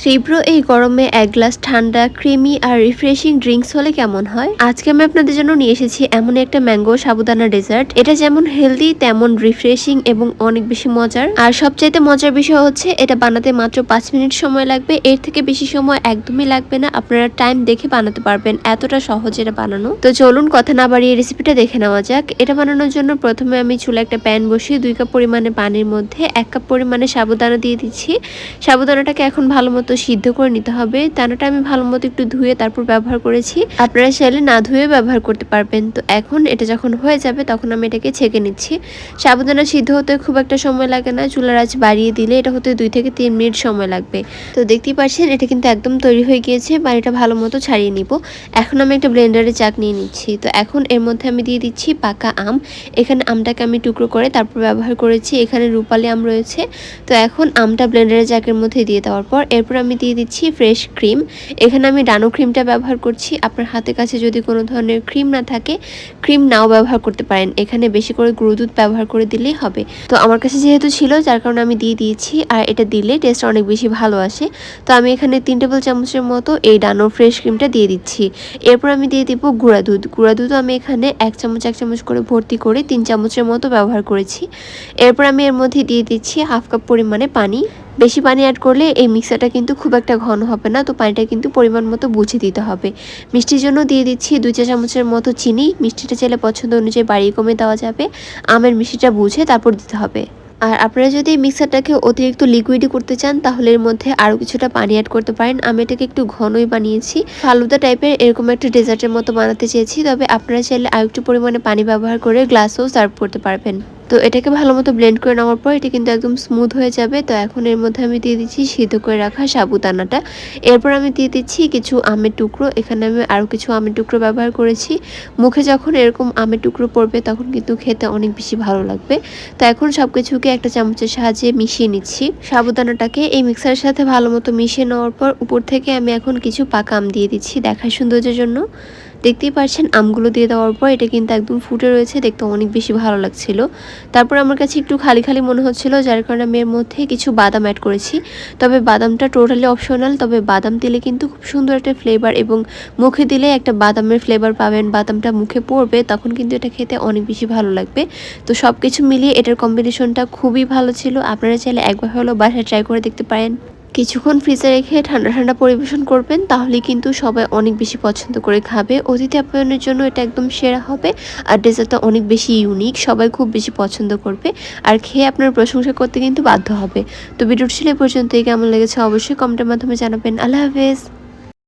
তীব্র এই গরমে এক গ্লাস ঠান্ডা ক্রিমি আর রিফ্রেশিং ড্রিঙ্কস হলে কেমন হয়। আজকে আমি আপনাদের জন্য নিয়ে এসেছি এমন একটা ম্যাঙ্গো সাবুদানা ডেজার্ট। এটা যেমন হেলদি তেমন রিফ্রেশিং এবং অনেক বেশি মজার। আর সবচাইতে মজার বিষয় হচ্ছে এটা বানাতে মাত্র 5 মিনিট সময় লাগবে। এর থেকে বেশি সময় একদমই লাগবে না, আপনারা টাইম দেখে বানাতে পারবেন, এতটা সহজ এটা বানানো। তো চলুন কথা না বাড়িয়ে রেসিপিটা দেখে নেওয়া যাক। এটা বানানোর জন্য প্রথমে আমি চুলা একটা প্যান বসিয়ে 2 কাপ পরিমাণে পানির মধ্যে 1 কাপ পরিমাণে সাবুদানা দিয়ে দিচ্ছি। সাবুদানাটাকে এখন ভালো মতো সিদ্ধ করে নিতে হবে। দানাটা আমি ভালো মতো একটু ধুয়ে তারপর ব্যবহার করেছি, আপনারা চাইলে না ধুয়ে ব্যবহার করতে পারবেন। তো এখন এটা যখন হয়ে যাবে তখন আমি এটাকে ছেঁকে নিচ্ছি। সাবুদানা সিদ্ধ হতে খুব একটা সময় লাগে না, চুলার আঁচ বাড়িয়ে দিলে এটা হতে 2 থেকে 3 মিনিট সময় লাগবে। তো দেখতেই পাচ্ছেন এটা কিন্তু একদম তৈরি হয়ে গিয়েছে। পানিটা ভালো মতো ছাড়িয়ে নিব। এখন আমি একটা ব্লেন্ডারে চাক নিয়ে নিচ্ছি। তো এখন এর মধ্যে আমি দিয়ে দিচ্ছি পাকা আম। এখানে আমটাকে আমি টুকরো করে তারপর ব্যবহার করেছি। এখানে রূপালি আম রয়েছে। তো এখন আমটা ব্লেন্ডারে চাকের মধ্যে দিয়ে দেওয়ার পর এরপর আমি দিয়ে দিচ্ছি ফ্রেশ ক্রিম। এখানে আমি ডানো ক্রিমটা ব্যবহার করছি। আপনার হাতের কাছে যদি কোনো ধরনের ক্রিম না থাকে, ক্রিম নাও ব্যবহার করতে পারেন। এখানে বেশি করে গুঁড়ো দুধ ব্যবহার করে দিলেই হবে। তো আমার কাছে যেহেতু ছিল যার কারণে আমি দিয়ে দিয়েছি, আর এটা দিলে টেস্ট অনেক বেশি ভালো আসে। তো আমি এখানে 3 টেবিল চামচের মতো এই ডানো ফ্রেশ ক্রিমটা দিয়ে দিচ্ছি। এরপর আমি দিয়ে দিব গুঁড়া দুধ। গুঁড়া দুধও আমি এখানে 1 চামচ করে ভর্তি করে 3 চামচের মতো ব্যবহার করেছি। এরপর আমি এর মধ্যে দিয়ে দিচ্ছি হাফ কাপ পরিমাণে পানি। বেশি পানি অ্যাড করলে এই মিক্সারটা কিন্তু খুব একটা ঘন হবে না, তো পানিটা কিন্তু পরিমাণ মতো বুঝে দিতে হবে। মিষ্টির জন্য দিয়ে দিচ্ছি 2 চা চামচের মতো চিনি। মিষ্টিটা চাইলে পছন্দ অনুযায়ী বাড়িয়ে কমে দেওয়া যাবে। আমের মিষ্টিটা বুঝে তারপর দিতে হবে। আর আপনারা যদি এই মিক্সারটাকে অতিরিক্ত লিকুইডই করতে চান তাহলে এর মধ্যে আরও কিছুটা পানি অ্যাড করতে পারেন। আমি এটাকে একটু ঘনই বানিয়েছি, ফালুদা টাইপের এরকম একটা ডেজার্টের মতো বানাতে চেয়েছি। তবে আপনারা চাইলে আর একটু পরিমাণে পানি ব্যবহার করে গ্লাসেও সার্ভ করতে পারবেন। তো এটাকে ভালো মতো ব্লেন্ড করে নেওয়ার পর এটা কিন্তু একদম স্মুথ হয়ে যাবে। তো এখন এর মধ্যে আমি দিয়ে দিচ্ছি সিদ্ধ করে রাখা সাবুদানাটা। এরপর আমি দিয়ে দিচ্ছি কিছু আমের টুকরো। এখানে আমি আরও কিছু আমের টুকরো ব্যবহার করেছি। মুখে যখন এরকম আমের টুকরো পড়বে তখন কিন্তু খেতে অনেক বেশি ভালো লাগবে। তো এখন সব কিছুকে একটা চামচের সাহায্যে মিশিয়ে নিচ্ছি। সাবুদানাটাকে এই মিক্সারের সাথে ভালো মতো মিশিয়ে নেওয়ার পর উপর থেকে আমি এখন কিছু পাকা আম দিয়ে দিচ্ছি দেখার সৌন্দর্যের জন্য। দেখতেই পাচ্ছেন আমগুলো দিয়ে দেওয়ার পর এটা কিন্তু একদম ফুটে রয়েছে, দেখতে অনেক বেশি ভালো লাগছিল। তারপর আমার কাছে একটু খালি খালি মনে হচ্ছিল, যার কারণে আমি এর মধ্যে কিছু বাদাম অ্যাড করেছি। তবে বাদামটা টোটালি অপশনাল, তবে বাদাম দিলে কিন্তু খুব সুন্দর একটা ফ্লেভার এবং মুখে দিলে একটা বাদামের ফ্লেভার পাবেন। বাদামটা মুখে পড়বে তখন কিন্তু এটা খেতে অনেক বেশি ভালো লাগবে। তো সব কিছু মিলিয়ে এটার কম্বিনেশনটা খুবই ভালো ছিল। আপনারা চাইলে একবার হলেও বাসায় ট্রাই করে দেখতে পারেন। কিছুক্ষণ ফ্রিজে রেখে ঠান্ডা ঠান্ডা পরিবেশন করবেন, তাহলে কিন্তু সবাই অনেক বেশি পছন্দ করে খাবে। অতিথি আপ্যায়নের জন্য এটা একদম সেরা হবে। আর ডেজার্টটা অনেক বেশি ইউনিক, সবাই খুব বেশি পছন্দ করবে আর খেয়ে আপনার প্রশংসা করতে কিন্তু বাধ্য হবে। তো ভিডিওটি ছিল এ পর্যন্তই। কেমন লেগেছে অবশ্যই কমেন্টের মাধ্যমে জানাবেন। আল্লাহ হাফেজ।